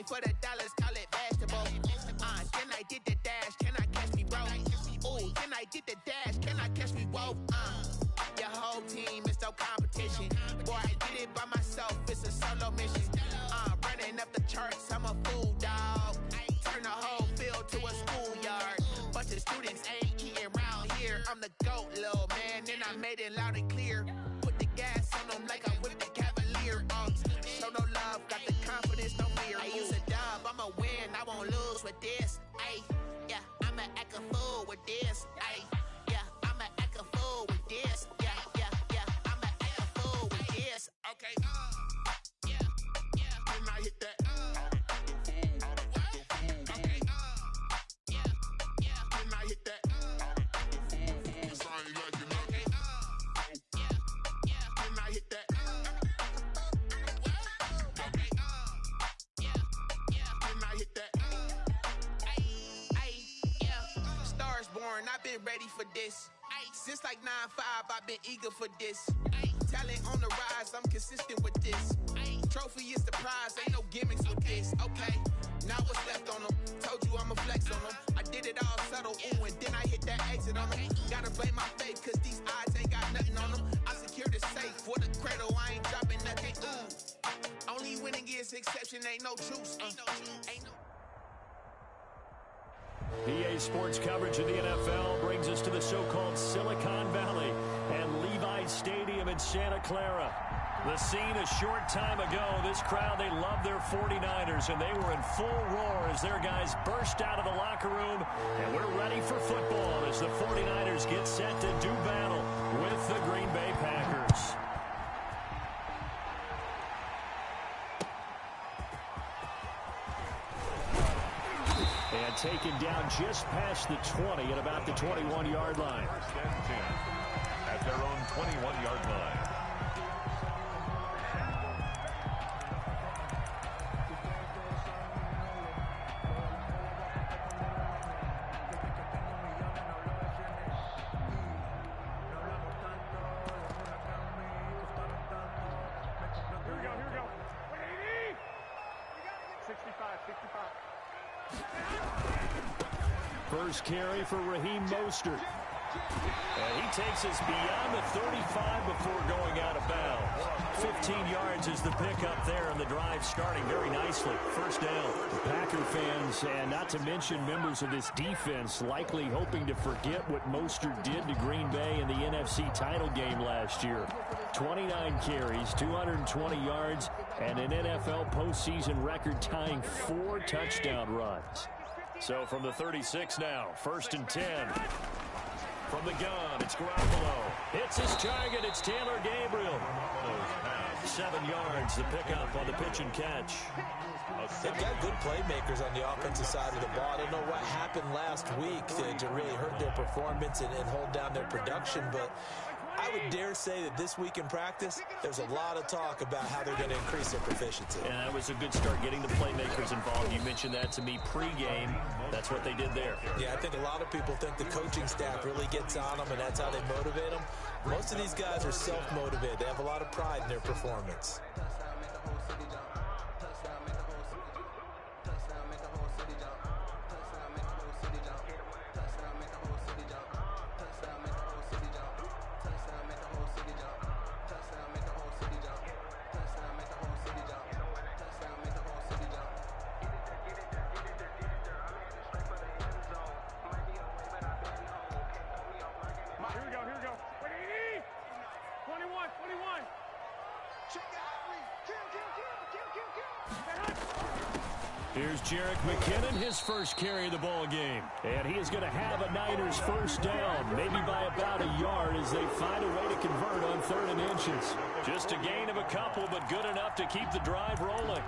Anything for the dollars, call it vegetable. Then I did the dash, can I catch me, bro? Ooh, then I did the dash, can I catch me, whoa? Your whole team is no competition. Boy, I did it by myself, it's a solo mission. Running up the charts, I'm a fool, dog. Turn the whole field to a schoolyard. Bunch of students ain't eating round here. I'm the GOAT, little man, and I made it loud and clear. Put the gas on them like I'm with the Cavalier. Show no love, got the confidence, no fear. I use a dub, I'ma win, I won't lose with this. Ay, yeah, I'ma act a fool with this. Ay, yeah, I'ma act a fool with this. Yeah, I'ma act a fool with this. Okay, yeah, can I hit that? Okay, yeah, can I hit that? Can I hit that? I've been ready for this. Since like 9-5, I've been eager for this. Talent on the rise, I'm consistent with this. Trophy is the prize, ain't no gimmicks with this. Okay, now what's left on them? Told you I'ma flex on them. I did it all subtle, ooh, and then I hit that exit on them. Gotta blame my faith, cause these odds ain't got nothing on them. I secured the safe for the cradle, I ain't dropping nothing, ooh. Only winning is exception, ain't no truce. Ain't no. EA Sports coverage of the NFL brings us to the so-called Silicon Valley and Levi Stadium in Santa Clara. The scene a short time ago, this crowd, they love their 49ers, and they were in full roar as their guys burst out of the locker room. And we're ready for football as the 49ers get set to do battle with the Green Bay Packers. And taken down just past the 20 at about the 21-yard line. First and 10 at their own 21-yard line. Here we go. 65. First carry for Raheem Mostert. And he takes us beyond the 35 before going out of bounds. 15 yards is the pickup there, and the drive starting very nicely. First down. Packer fans, and not to mention members of this defense, likely hoping to forget what Mostert did to Green Bay in the NFC title game last year. 29 carries, 220 yards, and an NFL postseason record-tying 4 touchdown runs. So from the 36 now, first and 10. From the gun, it's Garoppolo. Hits his target, it's Taylor Gabriel. 7 yards, the pickup on the pitch and catch. They've got good playmakers on the offensive side of the ball. I don't know what happened last week to really hurt their performance and hold down their production, but I would dare say that this week in practice, there's a lot of talk about how they're going to increase their proficiency. And that was a good start, getting the playmakers involved. You mentioned that to me pregame. That's what they did there. Yeah, I think a lot of people think the coaching staff really gets on them, and that's how they motivate them. Most of these guys are self-motivated. They have a lot of pride in their performance. Here we go. 21. Here's Jerick McKinnon, his first carry of the ball game. And he is going to have a Niners first down, maybe by about a yard as they find a way to convert on 3rd and inches. Just a gain of a couple, but good enough to keep the drive rolling.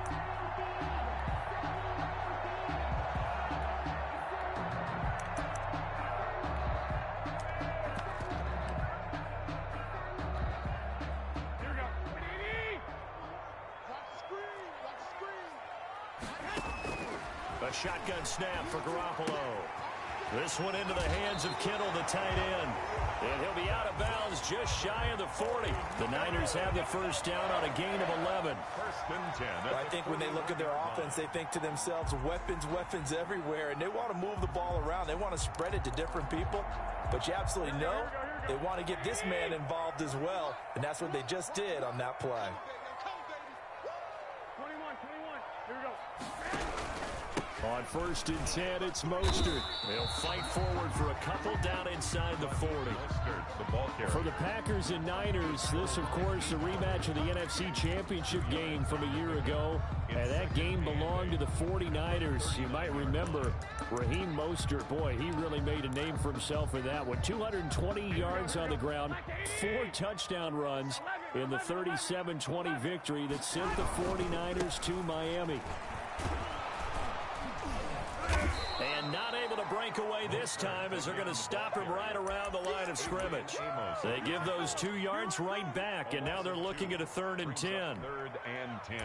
A shotgun snap for Garoppolo. This one into the hands of Kittle, the tight end. And he'll be out of bounds just shy of the 40. The Niners have the first down on a gain of 11. First and 10. Well, I think when they look at their offense, they think to themselves, weapons, weapons everywhere. And they want to move the ball around. They want to spread it to different people. But you absolutely know they want to get this man involved as well. And that's what they just did on that play. 21. Here we go. On first and 10, it's Mostert. They'll fight forward for a couple down inside the 40. The ball carrier. For the Packers and Niners, this, of course, a rematch of the NFC Championship game from a year ago. And that game belonged to the 49ers. You might remember Raheem Mostert. Boy, he really made a name for himself in that one. 220 yards on the ground, 4 touchdown runs in the 37-20 victory that sent the 49ers to Miami. And not able to break away this time as they're going to stop him right around the line of scrimmage. They give those 2 yards right back, and now they're looking at a 3rd and 10. 3rd and 10.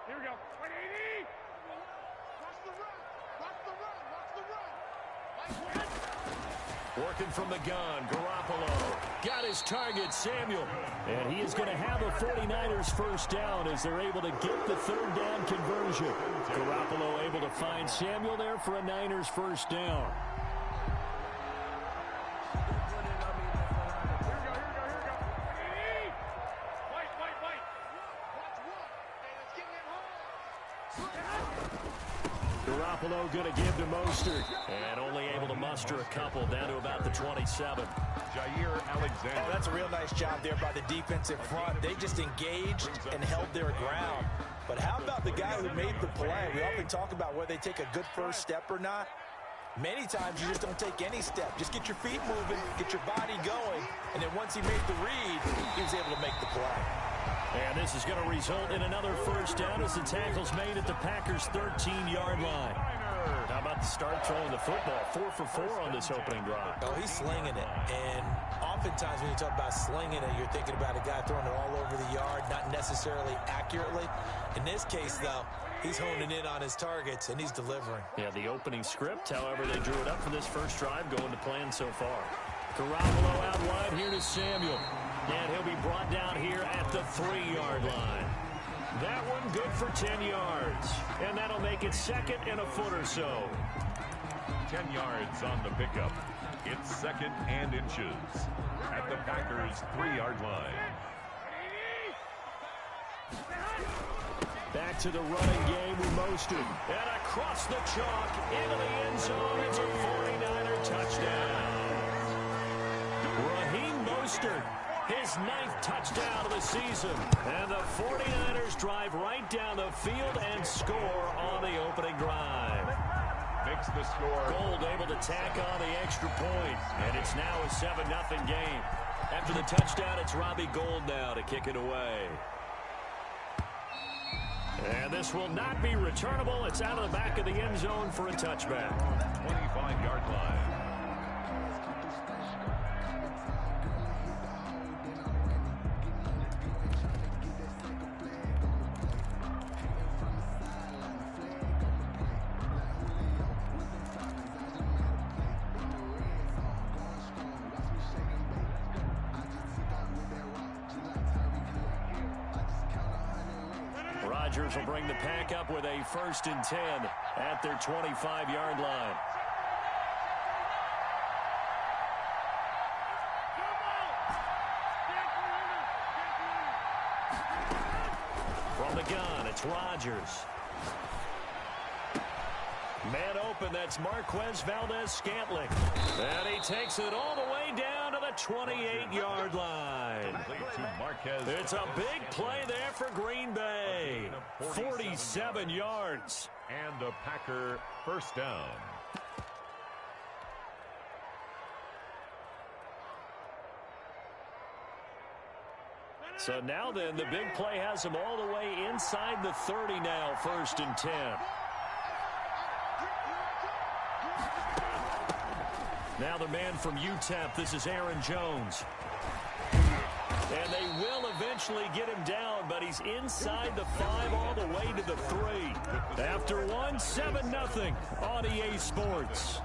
Here we go. 180. Working from the gun, Garoppolo got his target, Samuel. And he is going to have a 49ers first down as they're able to get the 3rd down conversion. Garoppolo able to find Samuel there for a Niners first down. Garoppolo going to give to Mostert. And only able to muster a couple down to about the 27. Jair Alexander. Oh, that's a real nice job there by the defensive front. They just engaged and held their ground. But how about the guy who made the play? We often talk about whether they take a good first step or not. Many times you just don't take any step. Just get your feet moving, get your body going, and then once he made the read, he was able to make the play. And this is going to result in another first down as the tackle's made at the Packers' 13-yard line. How about the start throwing the football? 4 for 4 on this opening drive. Oh, he's slinging it. And oftentimes when you talk about slinging it, you're thinking about a guy throwing it all over the yard, not necessarily accurately. In this case, though, he's honing in on his targets, and he's delivering. Yeah, the opening script, however, they drew it up for this first drive, going to plan so far. Garoppolo out wide here to Samuel. And he'll be brought down here at the 3-yard line. That one good for 10 yards. And that'll make it 2nd and a foot or so. 10 yards on the pickup. It's 2nd and inches at the Packers' 3-yard line. Back to the running game with Mostert. And across the chalk into the end zone. It's a 49er touchdown. Raheem Mostert, his 9th touchdown of the season. And the 49ers drive right down the field and score on the opening drive. Makes the score. Gold able to tack on the extra point. And it's now a 7-0 game. After the touchdown, it's Robbie Gould now to kick it away. And this will not be returnable. It's out of the back of the end zone for a touchback. 25-yard line. Rodgers will bring the pack up with a 1st and 10 at their 25-yard line. From the gun, it's Rodgers. Man open, that's Marquez Valdes-Scantling. And he takes it all the way down to the 28-yard line. It's a big play there for Green Bay. 47 yards. And a Packer first down. So now then, the big play has him all the way inside the 30 now, 1st and 10. Now the man from UTEP, this is Aaron Jones. And they will eventually get him down, but he's inside the 5 all the way to the 3. After 1, 7-0 on EA Sports.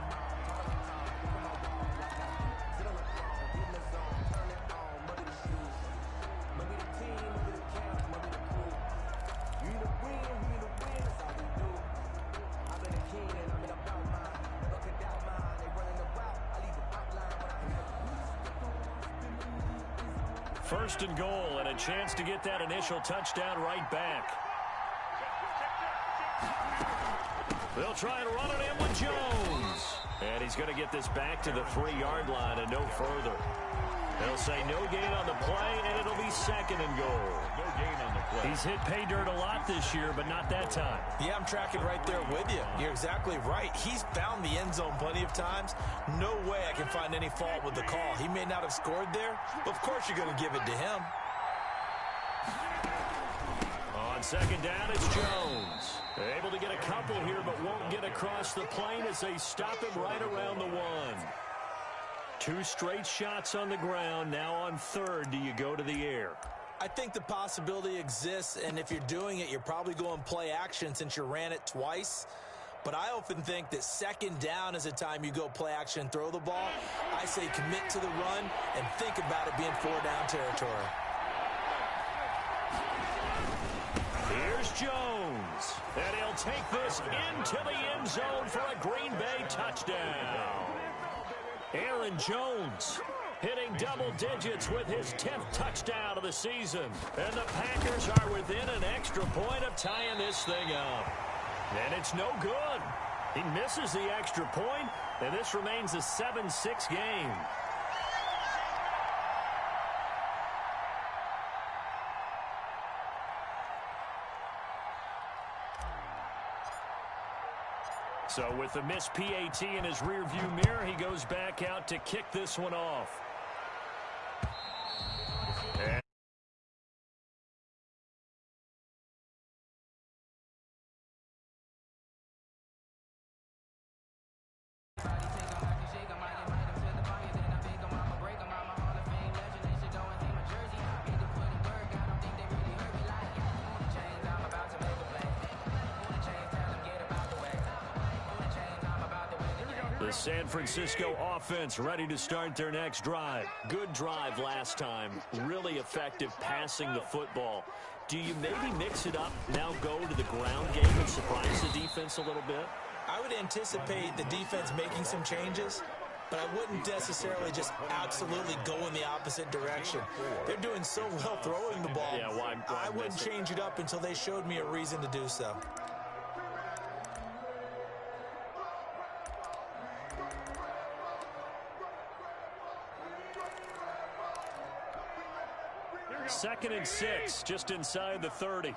First and goal, and a chance to get that initial touchdown right back. They'll try and run it in with Jones. And he's going to get this back to the 3-yard line and no further. They'll say no gain on the play, and it'll be second and goal. No gain on the play. He's hit pay dirt a lot this year, but not that time. Yeah, I'm tracking right there with you. You're exactly right. He's found the end zone plenty of times. No way I can find any fault with the call. He may not have scored there, but of course you're going to give it to him. On second down, it's Jones. Able to get a couple here, but won't get across the plane as they stop him right around the 1. 2 straight shots on the ground. Now on third, do you go to the air? I think the possibility exists, and if you're doing it, you're probably going play action since you ran it twice. But I often think that second down is a time you go play action and throw the ball. I say commit to the run and think about it being 4-down territory. Here's Jones, and he'll take this into the end zone for a Green Bay touchdown. Aaron Jones hitting double digits with his 10th touchdown of the season. And the Packers are within an extra point of tying this thing up. And it's no good. He misses the extra point, and this remains a 7-6 game. So with the missed PAT in his rearview mirror, he goes back out to kick this one off. The San Francisco offense ready to start their next drive. Good drive last time. Really effective passing the football. Do you maybe mix it up, now go to the ground game and surprise the defense a little bit? I would anticipate the defense making some changes, but I wouldn't necessarily just absolutely go in the opposite direction. They're doing so well throwing the ball. Yeah, why I wouldn't change it up until they showed me a reason to do so. Second and 6, just inside the 30.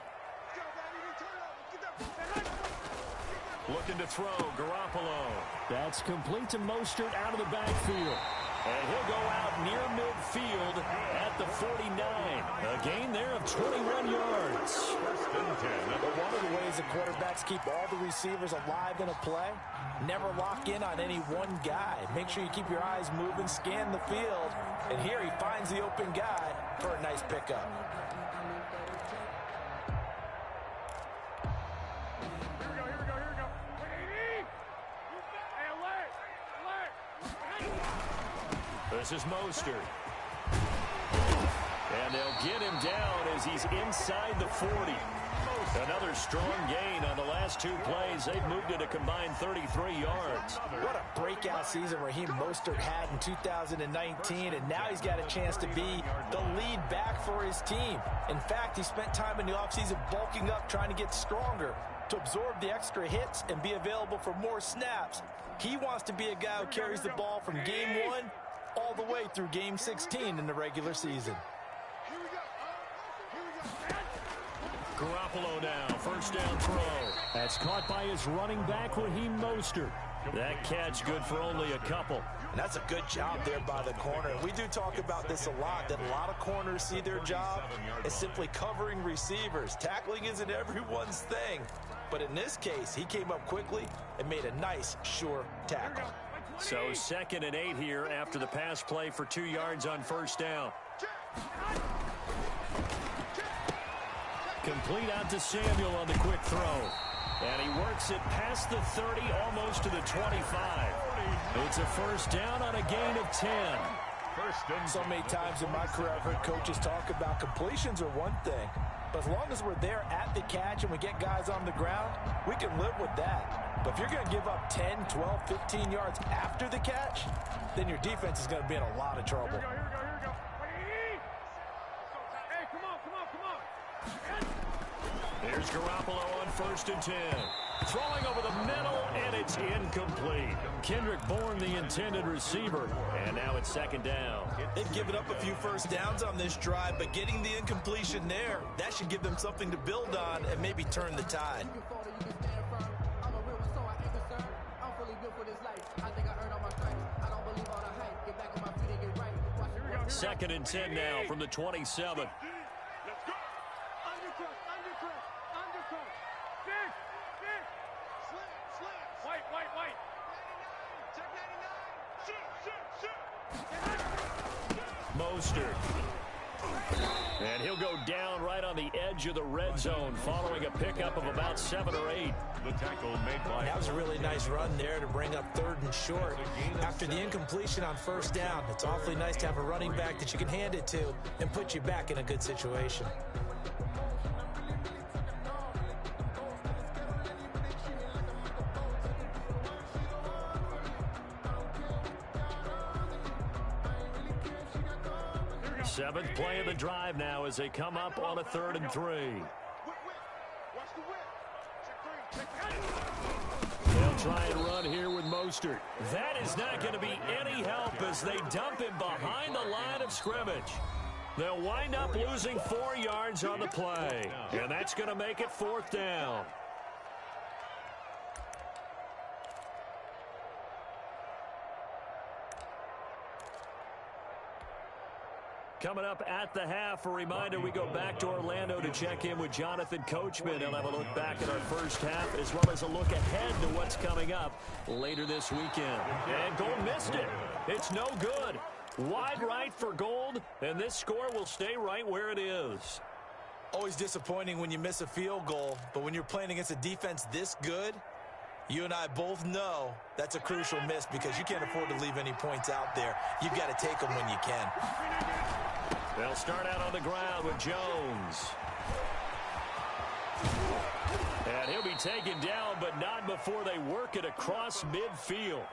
Looking to throw, Garoppolo. That's complete to Mostert out of the backfield. And he'll go out near midfield at the 49. A gain there of 21 yards. One of the ways the quarterbacks keep all the receivers alive in a play, never lock in on any one guy. Make sure you keep your eyes moving, scan the field. And here he finds the open guy for a nice pickup. This is Mostert. And they'll get him down as he's inside the 40. Another strong gain on the last 2 plays. They've moved it a combined 33 yards. What a breakout season Raheem Mostert had in 2019, and now he's got a chance to be the lead back for his team. In fact, he spent time in the offseason bulking up, trying to get stronger to absorb the extra hits and be available for more snaps. He wants to be a guy who carries the ball from game 1 all the way through game 16 in the regular season. Garoppolo now, first down throw. That's caught by his running back, Raheem Mostert. That catch good for only a couple. And that's a good job there by the corner. We do talk about this a lot, that a lot of corners see their job as simply covering receivers. Tackling isn't everyone's thing. But in this case, he came up quickly and made a nice, sure tackle. So 2nd and 8 here after the pass play for 2 yards on first down. Complete out to Samuel on the quick throw. And he works it past the 30, almost to the 25. It's a first down on a gain of 10. So many times in my career I've heard coaches talk about completions are one thing. But as long as we're there at the catch and we get guys on the ground, we can live with that. But if you're going to give up 10, 12, 15 yards after the catch, then your defense is going to be in a lot of trouble. Here we go. Hey, come on. There's Garoppolo on 1st and 10. Throwing over the middle, and it's incomplete. Kendrick Bourne, the intended receiver. And now it's 2nd down. They've given up a few first downs on this drive, but getting the incompletion there, that should give them something to build on and maybe turn the tide. 2nd and 10 now from the 27. Mostert. And he'll go down right on the edge of the red zone following a pickup of about 7 or 8. The tackle made by... That was a really nice run there to bring up 3rd and short. After the incompletion on first down, it's awfully nice to have a running back that you can hand it to and put you back in a good situation. Seventh play of the drive now as they come up on a 3rd and 3. They'll try and run here with Mostert. That is not going to be any help as they dump him behind the line of scrimmage. They'll wind up losing 4 yards on the play, and that's going to make it 4th down. Coming up at the half, a reminder we go back to Orlando to check in with Jonathan Coachman. He'll have a look back at our first half as well as a look ahead to what's coming up later this weekend. And Gold missed it. It's no good. Wide right for Gold, and this score will stay right where it is. Always disappointing when you miss a field goal, but when you're playing against a defense this good, you and I both know that's a crucial miss because you can't afford to leave any points out there. You've got to take them when you can. They'll start out on the ground with Jones. And he'll be taken down, but not before they work it across midfield.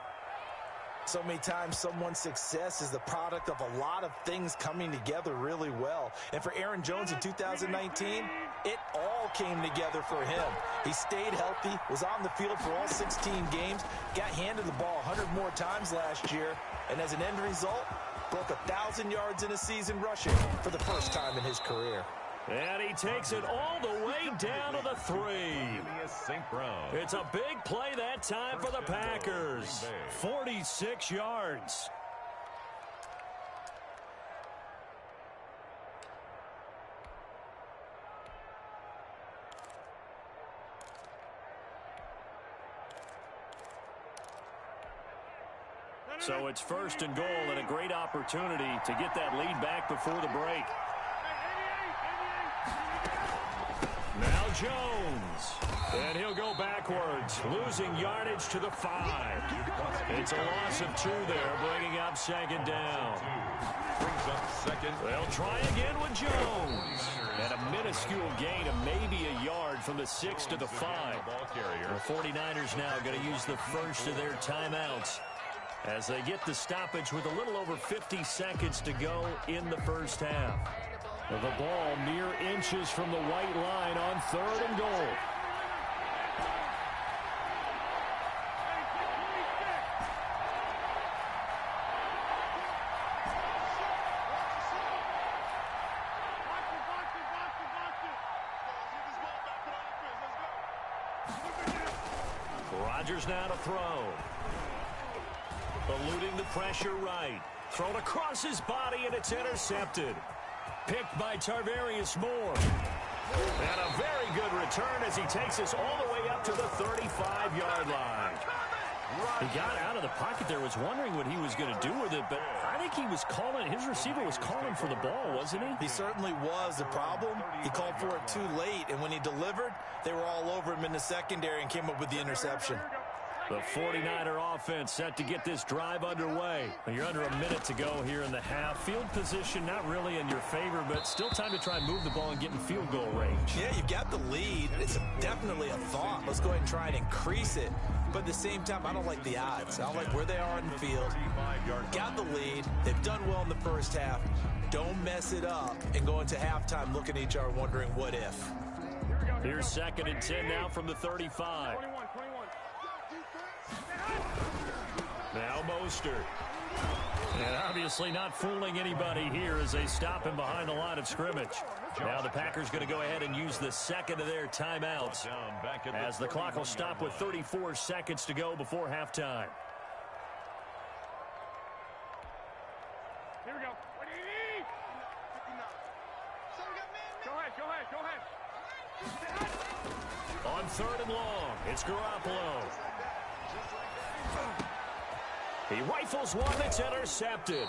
So many times someone's success is the product of a lot of things coming together really well. And for Aaron Jones in 2019, it all came together for him. He stayed healthy, was on the field for all 16 games, got handed the ball 100 more times last year, and as an end result, broke 1,000 yards in a season rushing for the first time in his career. And he takes it all the way down to the 3. It's a big play that time for the Packers. 46 yards. So it's 1st and goal and a great opportunity to get that lead back before the break. Now Jones. And he'll go backwards, losing yardage to the 5. It's a loss of 2 there, bringing up 2nd down. Brings up 2nd. They'll try again with Jones. And a minuscule gain of maybe a yard from the 6 to the 5. The 49ers now going to use the first of their timeouts as they get the stoppage with a little over 50 seconds to go in the first half. The ball mere inches from the white line on 3rd and goal. Rodgers now to throw. Eluding the pressure right. Thrown across his body, and it's intercepted. Picked by Tarvarius Moore. And a very good return as he takes us all the way up to the 35-yard line. He got out of the pocket there, was wondering what he was going to do with it, but I think he was calling, his receiver was calling for the ball, wasn't he? He certainly was. The problem, he called for it too late, and when he delivered, they were all over him in the secondary and came up with the interception. The 49er offense set to get this drive underway. You're under a minute to go here in the half. Field position not really in your favor, but still time to try and move the ball and get in field goal range. Yeah, you've got the lead. It's definitely a thought. Let's go ahead and try and increase it. But at the same time, I don't like the odds. I don't like where they are in the field. Got the lead. They've done well in the first half. Don't mess it up and go into halftime looking at each other wondering what if. Here's 2nd and 10 now from the 35. Now Mostert. And obviously not fooling anybody here as they stop him behind the line of scrimmage. Now the Packers going to go ahead and use the second of their timeouts as the clock will stop with 34 seconds to go before halftime. Here we go. What do you need? Go ahead. On 3rd and long, it's Garoppolo. He rifles one that's intercepted.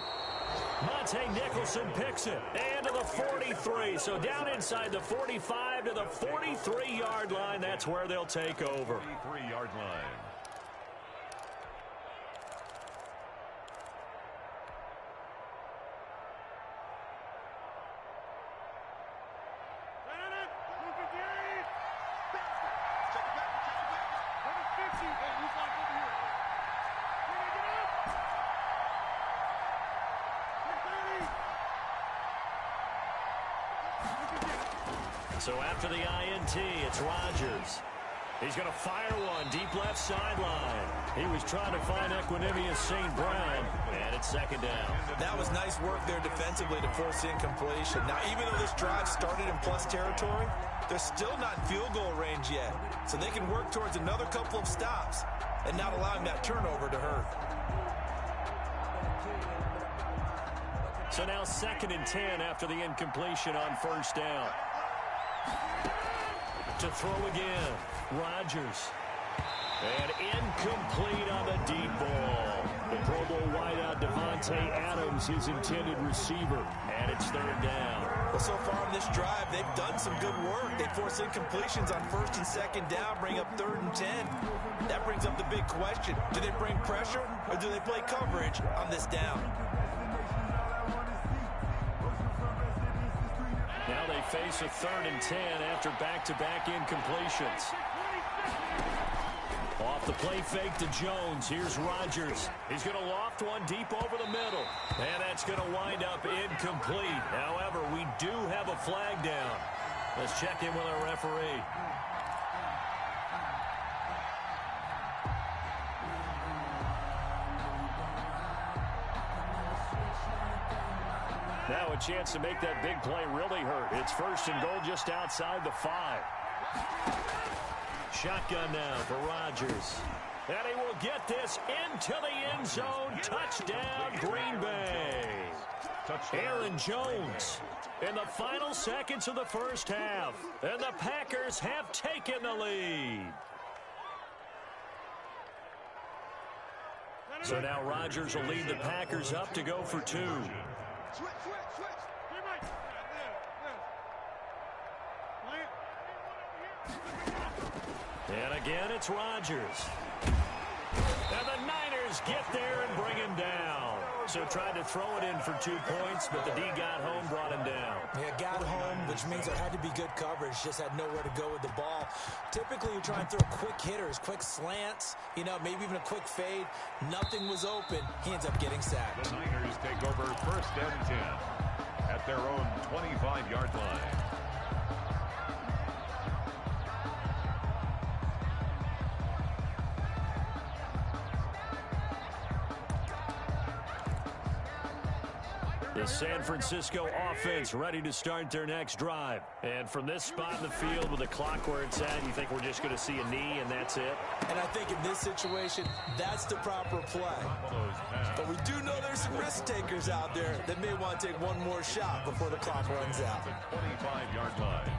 Monte Nicholson picks it. And to the 43. So down inside the 45 to the 43-yard line. That's where they'll take over. 43-yard line. So after the INT, it's Rodgers. He's going to fire one deep left sideline. He was trying to find Equanimeous St. Brown, and it's 2nd down. That was nice work there defensively to force the incompletion. Now, even though this drive started in plus territory, they're still not in field goal range yet. So they can work towards another couple of stops and not allowing that turnover to hurt. So now 2nd and 10 after the incompletion on 1st down. To throw again, Rodgers. And incomplete on the deep ball. The Pro Bowl wideout Devontae Adams, his intended receiver. And it's 3rd down. Well, so far on this drive, they've done some good work. They force incompletions on 1st and 2nd down, bring up 3rd and 10. That brings up the big question. Do they bring pressure or do they play coverage on this down? Now they face a 3rd and 10 after back-to-back incompletions. Off the play fake to Jones. Here's Rodgers. He's going to loft one deep over the middle. And that's going to wind up incomplete. However, we do have a flag down. Let's check in with our referee. Now a chance to make that big play really hurt. It's 1st and goal just outside the 5. Shotgun now for Rodgers. And he will get this into the end zone. Touchdown, Green Bay. Aaron Jones in the final seconds of the first half. And the Packers have taken the lead. So now Rodgers will lead the Packers up to go for 2. And again, it's Rodgers. And the Niners get there and bring him down. So tried to throw it in for 2 points, but the D got home, brought him down. Yeah, got home, which means there had to be good coverage. Just had nowhere to go with the ball. Typically, you try and throw quick hitters, quick slants, you know, maybe even a quick fade. Nothing was open. He ends up getting sacked. The Niners take over 1st and 10 at their own 25-yard line. The San Francisco offense ready to start their next drive. And from this spot in the field with the clock where it's at, you think we're just going to see a knee and that's it? And I think in this situation, that's the proper play. But we do know there's some risk takers out there that may want to take one more shot before the clock runs out. 25-yard line.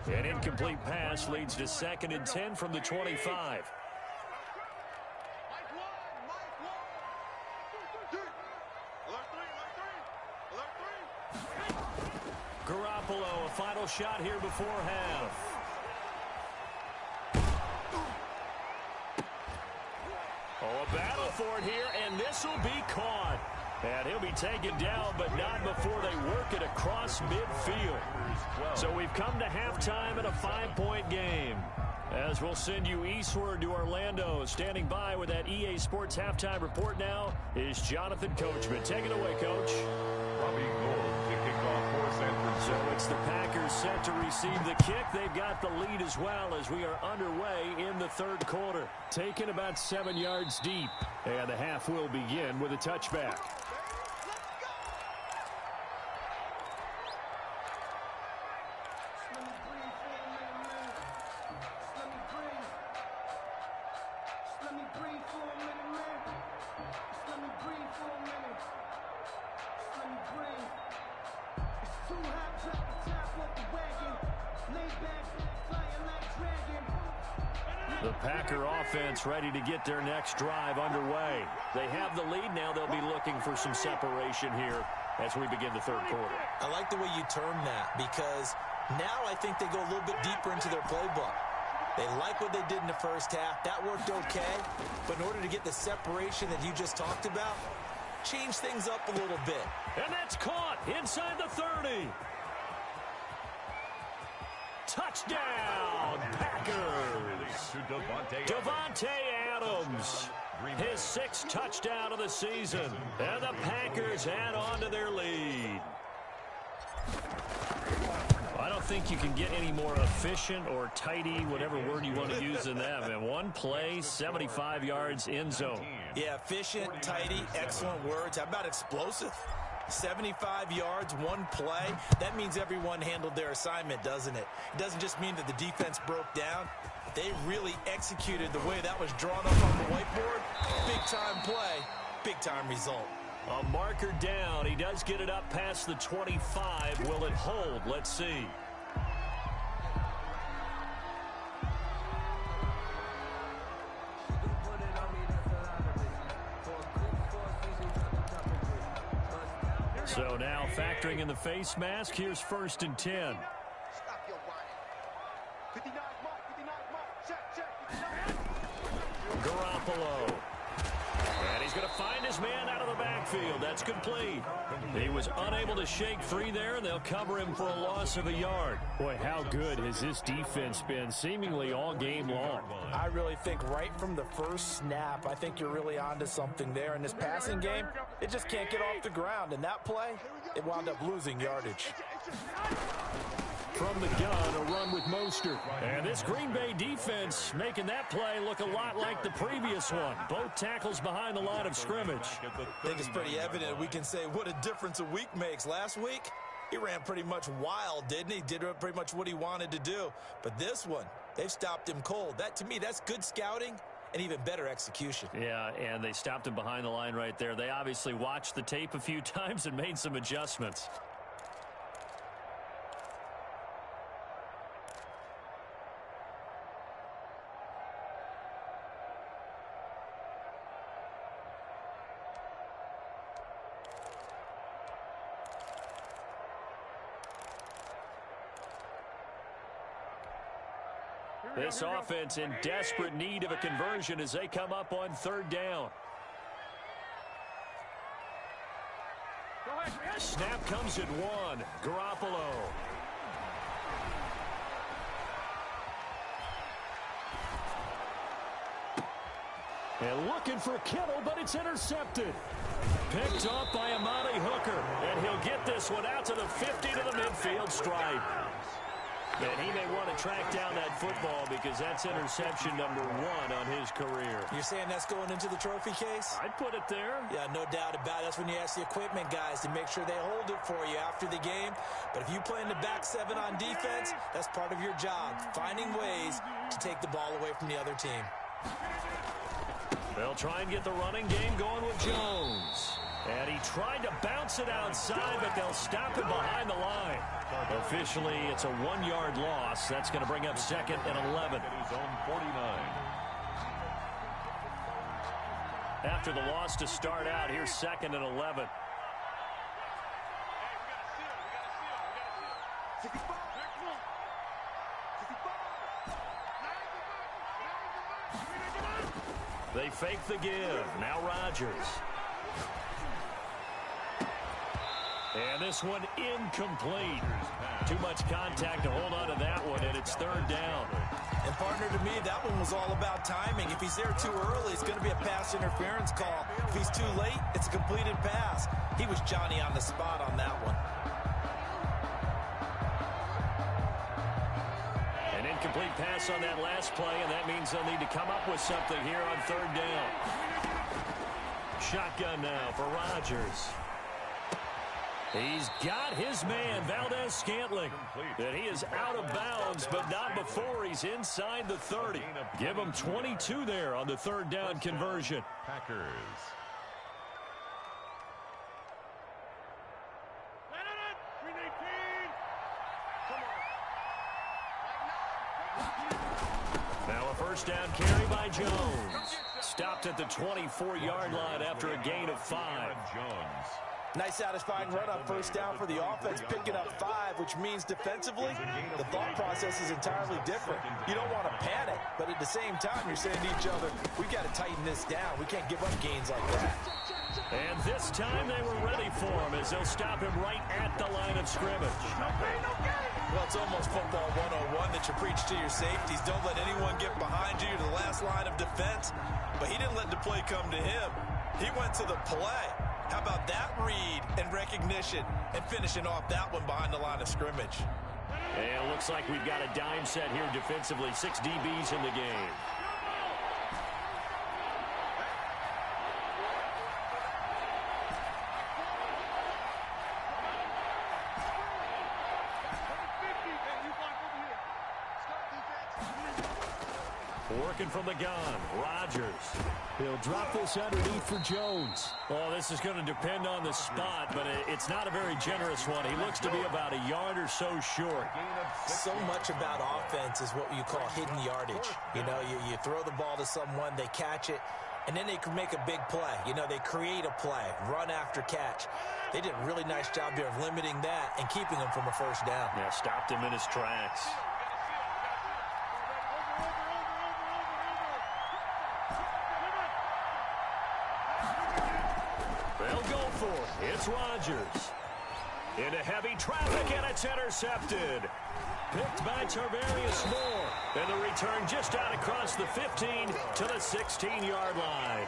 An incomplete pass leads to 2nd and 10 from the 25. Garoppolo, a final shot here before half. Oh, a battle for it here, and this will be caught. And he'll be taken down, but not before they work it across midfield. So we've come to halftime in a 5-point game. As we'll send you eastward to Orlando. Standing by with that EA Sports halftime report now is Jonathan Coachman. Take it away, Coach. Robbie Gould kicking off for San Francisco. So it's the Packers set to receive the kick. They've got the lead as well as we are underway in the 3rd quarter. Taken about 7 yards deep. And the half will begin with a touchback. The Packer offense ready to get their next drive underway. They have the lead now. They'll be looking for some separation here as we begin the 3rd quarter. I like the way you term that because now I think they go a little bit deeper into their playbook. They like what they did in the first half. That worked okay. But in order to get the separation that you just talked about, change things up a little bit. And that's caught inside the 30. Touchdown, Packers. Davante Adams, his 6th touchdown of the season. And the Packers add on to their lead. I don't think you can get any more efficient or tidy, whatever word you want to use in that. And one play, 75 yards in zone. Yeah, efficient, tidy, excellent words. How about explosive? 75 yards, one play. That means everyone handled their assignment, doesn't it? It doesn't just mean that the defense broke down. They really executed the way that was drawn up on the whiteboard. Big-time play, big-time result. A marker down. He does get it up past the 25. Will it hold? Let's see. So now factoring in the face mask, here's 1st and 10. Stop your whining. 59 mark, 59 mark. Check. Garoppolo. And he's going to find his man out of the backfield. That's complete. He was unable to shake free there, and they'll cover him for a loss of a yard. Boy, how good has this defense been seemingly all game long? I really think right from the first snap, I think you're really onto something there. In this passing game, it just can't get off the ground. And that play, it wound up losing yardage. From the gun, a run with Mostert. And this Green Bay defense making that play look a lot like the previous one. Both tackles behind the line of scrimmage. I think it's pretty evident. We can say what a difference a week makes. Last week, he ran pretty much wild, didn't he? Did pretty much what he wanted to do. But this one, they've stopped him cold. That, to me, that's good scouting and even better execution. Yeah, and they stopped him behind the line right there. They obviously watched the tape a few times and made some adjustments. This offense in desperate need of a conversion as they come up on 3rd down. Snap comes at 1. Garoppolo. And looking for Kittle, but it's intercepted. Picked off by Amani Hooker. And he'll get this one out to the 50 to the midfield stripe. And he may want to track down that football because that's interception number 1 on his career. You're saying that's going into the trophy case? I'd put it there. Yeah, no doubt about it. That's when you ask the equipment guys to make sure they hold it for you after the game. But if you play in the back 7 on defense, that's part of your job, finding ways to take the ball away from the other team. They'll try and get the running game going with Jones. And he tried to bounce it outside, but they'll stop him behind the line. Officially, it's a 1-yard loss. That's going to bring up 2nd and 11. After the loss to start out, here's 2nd and 11. They fake the give. Now Rodgers. And this one incomplete. Too much contact to hold on to that one, and it's 3rd down. And partner, to me, that one was all about timing. If he's there too early, it's going to be a pass interference call. If he's too late, it's a completed pass. He was Johnny on the spot on that one. An incomplete pass on that last play, and that means they'll need to come up with something here on 3rd down. Shotgun now for Rodgers. He's got his man, Valdez-Scantling. And he is out of bounds, but not before he's inside the 30. Give him 22 there on the 3rd down conversion. Packers. Now a 1st down carry by Jones. Stopped at the 24-yard line after a gain of 5. Jones. Nice satisfying run on 1st down for the offense, picking up 5, which means defensively, the thought process is entirely different. You don't want to panic, but at the same time, you're saying to each other, we've got to tighten this down. We can't give up gains like that. And this time they were ready for him as they'll stop him right at the line of scrimmage. Well, it's almost football 101 that you preach to your safeties. Don't let anyone get behind you to the last line of defense. But he didn't let the play come to him. He went to the play. How about that read and recognition and finishing off that one behind the line of scrimmage? And it looks like we've got a dime set here defensively. 6 DBs in the game. Working from the gun, Rodgers. He'll drop this underneath for Jones. Oh, this is going to depend on the spot, but it's not a very generous one. He looks to be about a yard or so short. So much about offense is what you call hidden yardage. You know, you throw the ball to someone, they catch it, and then they can make a big play. You know, they create a play, run after catch. They did a really nice job here of limiting that and keeping him from a 1st down. Yeah, stopped him in his tracks. They'll go for it. It's Rodgers. Into heavy traffic, and it's intercepted. Picked by Tarvarius Moore. And the return just out across the 15 to the 16-yard line.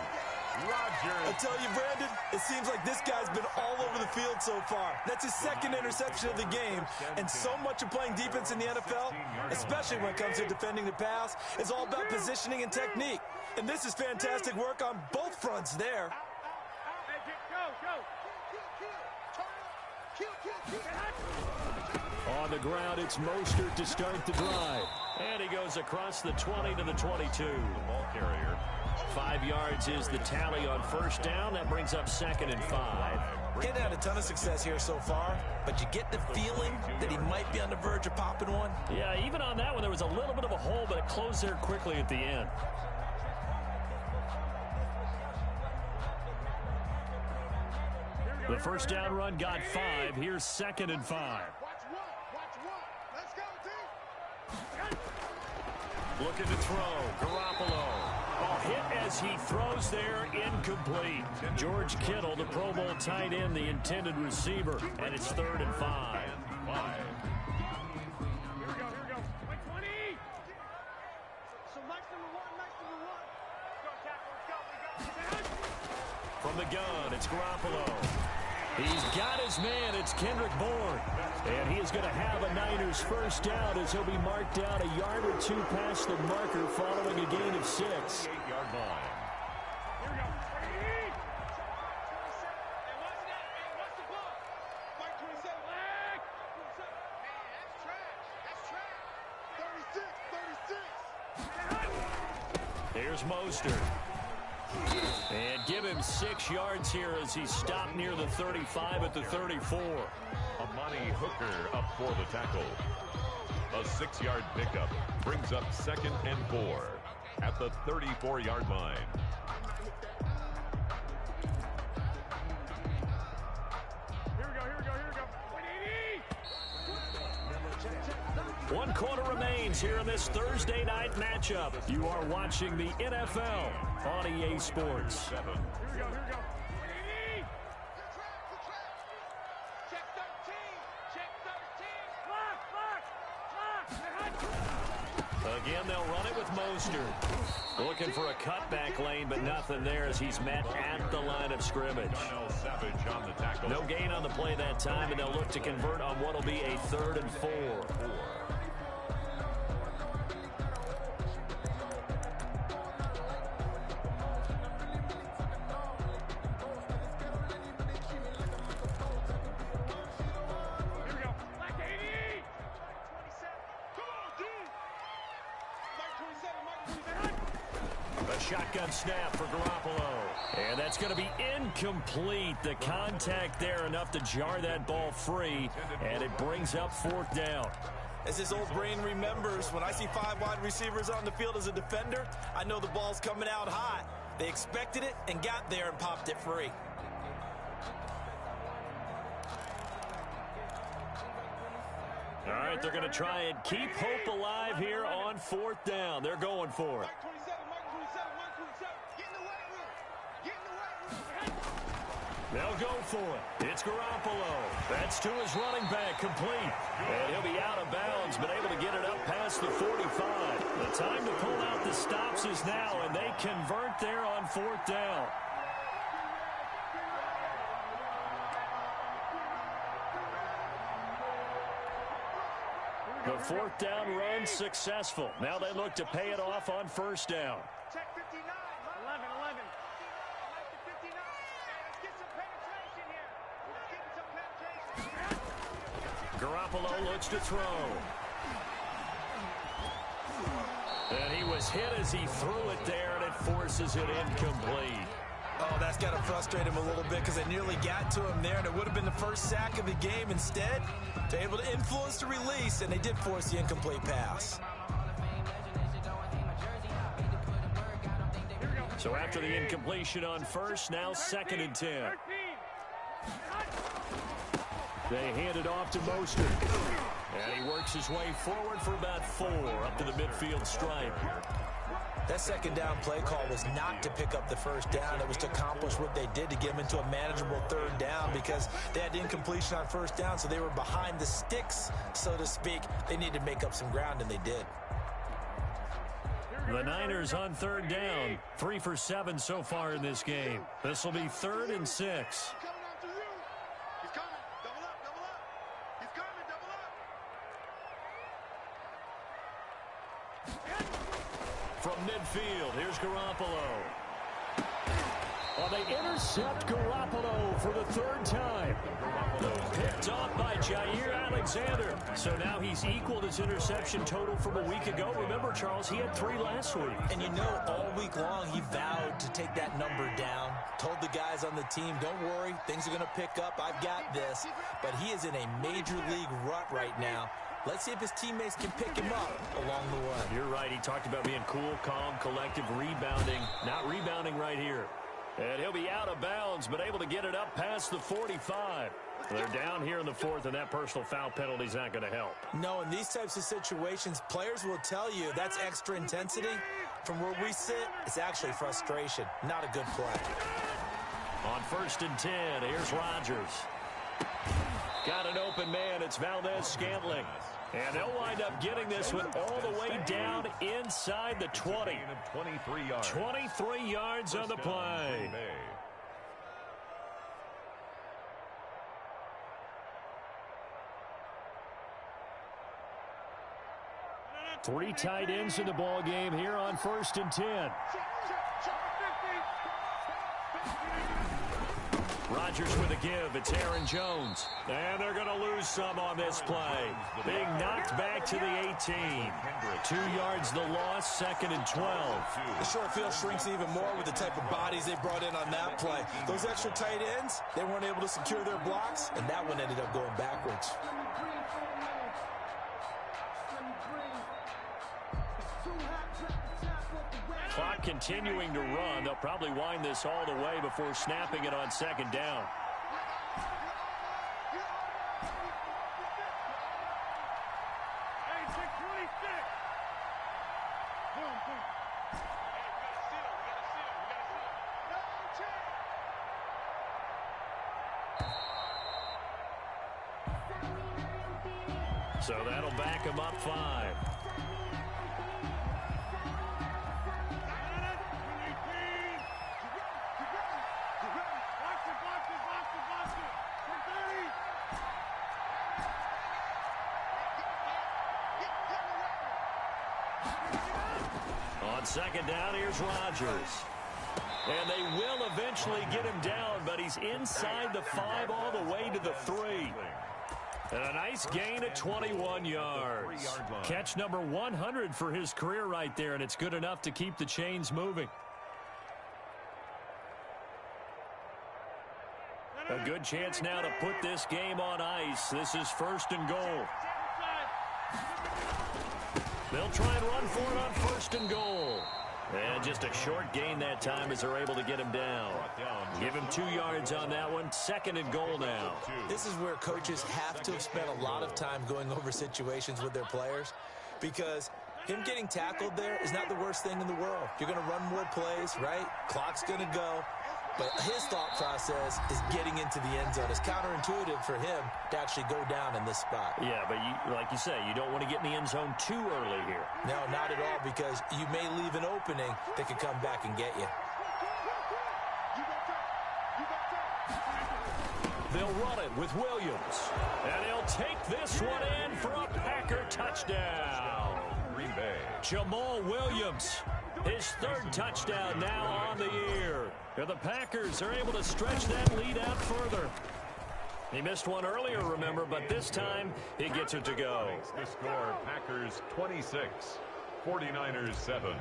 Rodgers. I tell you, Brandon, it seems like this guy's been all over the field so far. That's his 2nd interception of the game. And so much of playing defense in the NFL, especially when it comes to defending the pass, is all about positioning and technique. And this is fantastic work on both fronts there. On the ground, it's Mostert to start the drive. And he goes across the 20 to the 22. Ball carrier. 5 yards is the tally on 1st down. That brings up 2nd and 5. He hadn't had a ton of success here so far, but you get the feeling that he might be on the verge of popping one. Yeah, even on that one, there was a little bit of a hole, but it closed there quickly at the end. The 1st down run got 5. Here's 2nd and 5. Looking to throw. Garoppolo. A hit as he throws there, incomplete. George Kittle, the Pro Bowl tight end, the intended receiver, and it's 3rd and 5. From the gun, it's Garoppolo. He's got his man. It's Kendrick Bourne. And he is going to have a Niners 1st down as he'll be marked out a yard or 2 past the marker following a gain of 6. 8-yard line. Here's Mostert. And give him 6 yards here as he stopped near the 35 at the 34. Amani Hooker up for the tackle. A 6-yard pickup brings up 2nd and 4 at the 34-yard line. One quarter remains here in this Thursday night matchup. You are watching the NFL on EA Sports. Here we go. Check 13. Again, they'll run it with Mostert. Looking for a cutback lane, but nothing there as he's met at the line of scrimmage. No gain on the play that time, and they'll look to convert on what will be a 3rd and 4. Shotgun snap for Garoppolo. And that's going to be incomplete. The contact there enough to jar that ball free, and it brings up 4th down. As his old brain remembers, when I see 5 wide receivers on the field as a defender, I know the ball's coming out hot. They expected it and got there and popped it free. All right, they're going to try and keep hope alive here on 4th down. They're going for it. They'll go for it. It's Garoppolo. That's to his running back, complete. And he'll be out of bounds, but able to get it up past the 45. The time to pull out the stops is now, and they convert there on 4th down. The 4th down run successful. Now they look to pay it off on 1st down. Check 59. 11. Like the 59. Let's get some penetration here. Let's get some penetration. Garoppolo looks to throw. And he was hit as he threw it there, and it forces it incomplete. Oh, that's got to frustrate him a little bit because they nearly got to him there, and it would have been the first sack of the game. Instead, they're able to influence the release, and they did force the incomplete pass. So after the incompletion on 1st, now 2nd and 10. They hand it off to Mostert. And he works his way forward for about 4 up to the midfield stripe. That 2nd down play call was not to pick up the 1st down. It was to accomplish what they did to get them into a manageable 3rd down because they had incompletion on 1st down, so they were behind the sticks, so to speak. They needed to make up some ground, and they did. The Niners on 3rd down, 3 for 7 so far in this game. This will be 3rd and 6. From midfield, here's Garoppolo. Well, they intercept Garoppolo for the 3rd time. Picked off by Jair Alexander. So now he's equaled his interception total from a week ago. Remember, Charles, he had 3 last week. And you know, all week long, he vowed to take that number down. Told the guys on the team, don't worry, things are going to pick up. I've got this. But he is in a major league rut right now. Let's see if his teammates can pick him up along the way. You're right. He talked about being cool, calm, collective, rebounding. Not rebounding right here. And he'll be out of bounds, but able to get it up past the 45. They're down here in the 4th, and that personal foul penalty is not going to help. No, in these types of situations, players will tell you that's extra intensity. From where we sit, it's actually frustration. Not a good play. On 1st and 10, here's Rodgers. Got an open man. It's Valdez-Scantling. And they'll wind up getting this one all the way down inside the 20. 23 yards on the play. 3 tight ends in the ball game here on 1st and 10. Rodgers with a give. It's Aaron Jones. And they're going to lose some on this play. Being knocked back to the 18. 2 yards the loss, 2nd and 12. The short field shrinks even more with the type of bodies they brought in on that play. Those extra tight ends, they weren't able to secure their blocks, and that one ended up going backwards. Clock continuing to run. They'll probably wind this all the way before snapping it on 2nd down. So that'll back him up 5. On 2nd down, here's Rodgers. And they will eventually get him down, but he's inside the 5 all the way to the 3. And a nice gain of 21 yards. Catch number 100 for his career right there, and it's good enough to keep the chains moving. A good chance now to put this game on ice. This is 1st and goal. They'll try and run for it on 1st and goal. And just a short gain that time as they're able to get him down. Give him 2 yards on that one. 2nd and goal now. This is where coaches have to have spent a lot of time going over situations with their players, because him getting tackled there is not the worst thing in the world. You're going to run more plays, right? Clock's going to go. But his thought process is getting into the end zone. It's counterintuitive for him to actually go down in this spot. Yeah, but like you say, you don't want to get in the end zone too early here. No, not at all, because you may leave an opening that could come back and get you. They'll run it with Williams. And he'll take this one in for a Packer touchdown. Green Bay. Jamal Williams, his 3rd touchdown now on the year. And the Packers are able to stretch that lead out further. He missed one earlier, remember, but this time he gets it to go. The score, Packers 26, 49ers 7.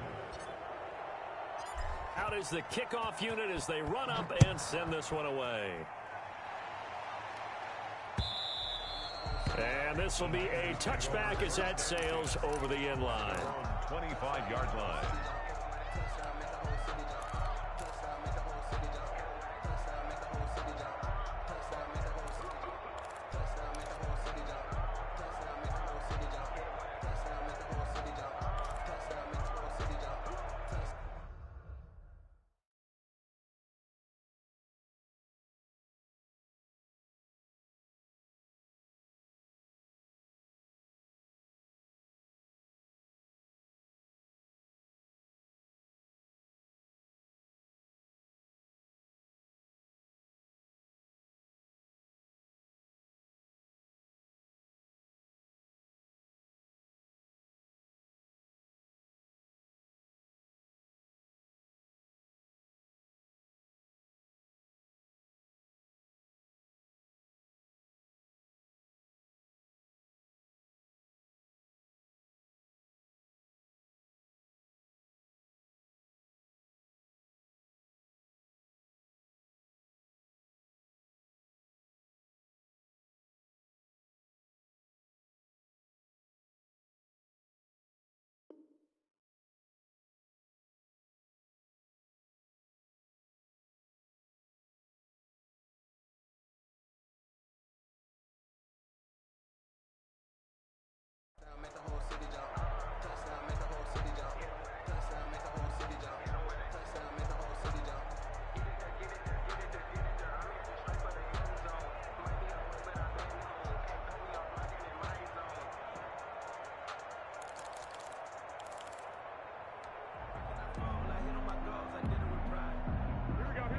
Out is the kickoff unit as they run up and send this one away. And this will be a touchback as that sails over the end line. 25-yard line.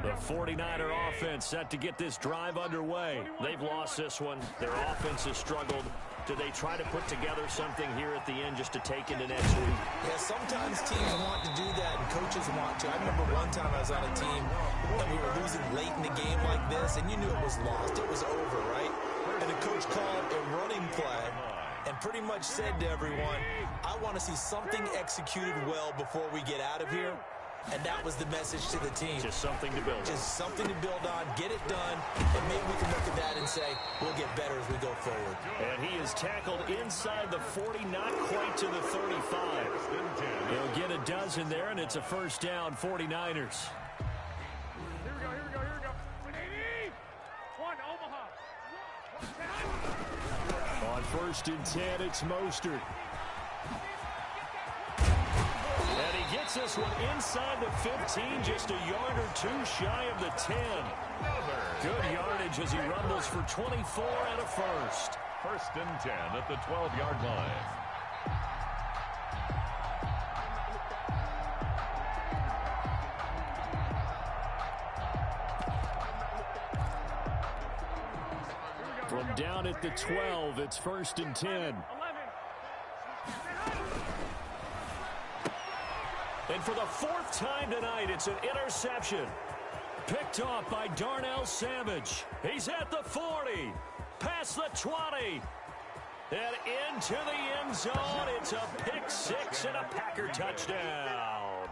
The 49er offense set to get this drive underway. They've lost this one. Their offense has struggled. do they try to put together something here at the end just to take into next week? Yeah, sometimes teams want to do that and coaches want to. I remember one time I was on a team and we were losing late in the game like this, and you knew it was lost. It was over, right? And the coach called a running play and pretty much said to everyone, I want to see something executed well before we get out of here. And that was the message to the team. Just something to build on. Just something to build on, get it done, and maybe we can look at that and say, we'll get better as we go forward. And he is tackled inside the 40, not quite to the 35. He'll get a dozen there, and it's a first down, 49ers. Here we go. 180. One, Omaha. On 1st and 10, it's Mostert. And he gets this one inside the 15, just a yard or two shy of the 10. Good yardage as he rumbles for 24 and a first. 1st and 10 at the 12-yard line. From down at the 12, it's 1st and 10. And for the 4th time tonight, it's an interception. Picked off by Darnell Savage. He's at the 40, past the 20, and into the end zone. It's a pick six and a Packer touchdown.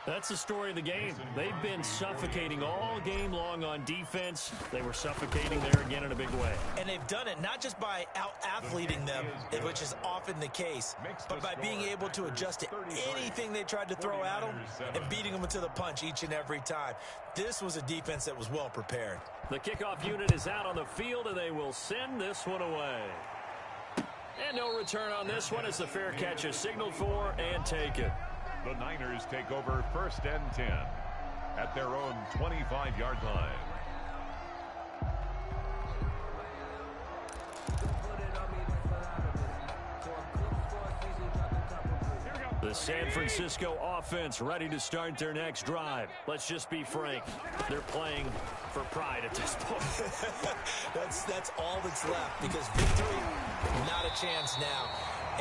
That's the story of the game. They've been suffocating all game long on defense. They were suffocating there again in a big way. And they've done it not just by out-athleting them, which is often the case, but by being able to adjust to anything they tried to throw at them and beating them to the punch each and every time. This was a defense that was well prepared. The kickoff unit is out on the field, and they will send this one away. And no return on this one as the fair catch is signaled for and taken. The Niners take over 1st and 10 at their own 25-yard line. The San Francisco offense ready to start their next drive. Let's just be frank. They're playing for pride at this point. That's all that's left, because victory, not a chance now.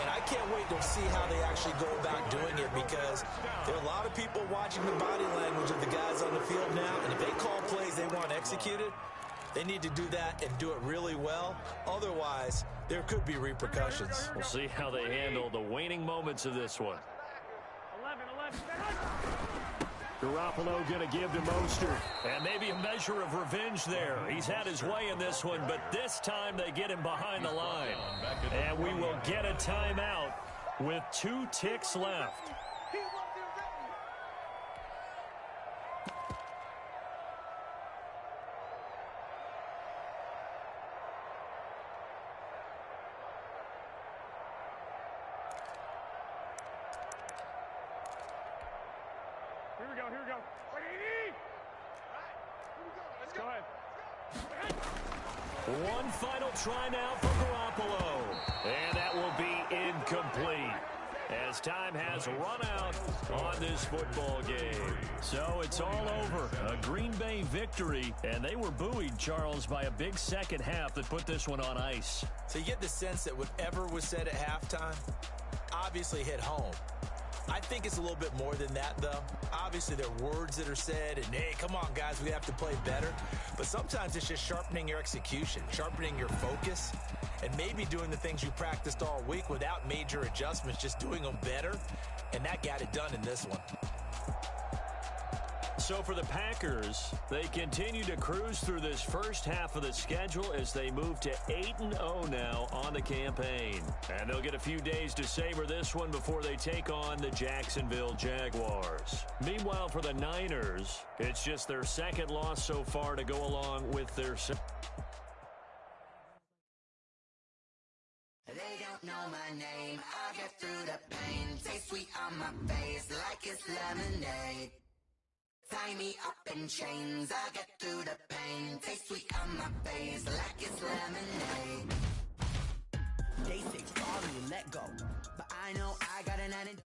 And I can't wait to see how they actually go about doing it, because there are a lot of people watching the body language of the guys on the field now, and if they call plays they want executed, they need to do that and do it really well. Otherwise, there could be repercussions. We'll see how they handle the waning moments of this one. 11. Garoppolo going to give to Mostert. And maybe a measure of revenge there. He's had his way in this one, but this time they get him behind the line. And we will get a timeout with 2 ticks left. Here we go. Let's go ahead. One final try now for Garoppolo. And that will be incomplete, as time has run out on this football game. So it's all over. A Green Bay victory, and they were buoyed, Charles, by a big second half that put this one on ice. So you get the sense that whatever was said at halftime obviously hit home. I think it's a little bit more than that, though. Obviously, there are words that are said, and, hey, come on, guys, we have to play better. But sometimes it's just sharpening your execution, sharpening your focus, and maybe doing the things you practiced all week without major adjustments, just doing them better. And that got it done in this one. So for the Packers, they continue to cruise through this first half of the schedule as they move to 8-0 now on the campaign. And they'll get a few days to savor this one before they take on the Jacksonville Jaguars. Meanwhile, for the Niners, it's just their second loss so far to go along with their... They don't know my name. I get through the pain. Taste sweet on my face like it's lemonade. Tie me up in chains, I get through the pain. Taste sweet on my face like it's lemonade. They say sorry and let go, but I know I got an attitude.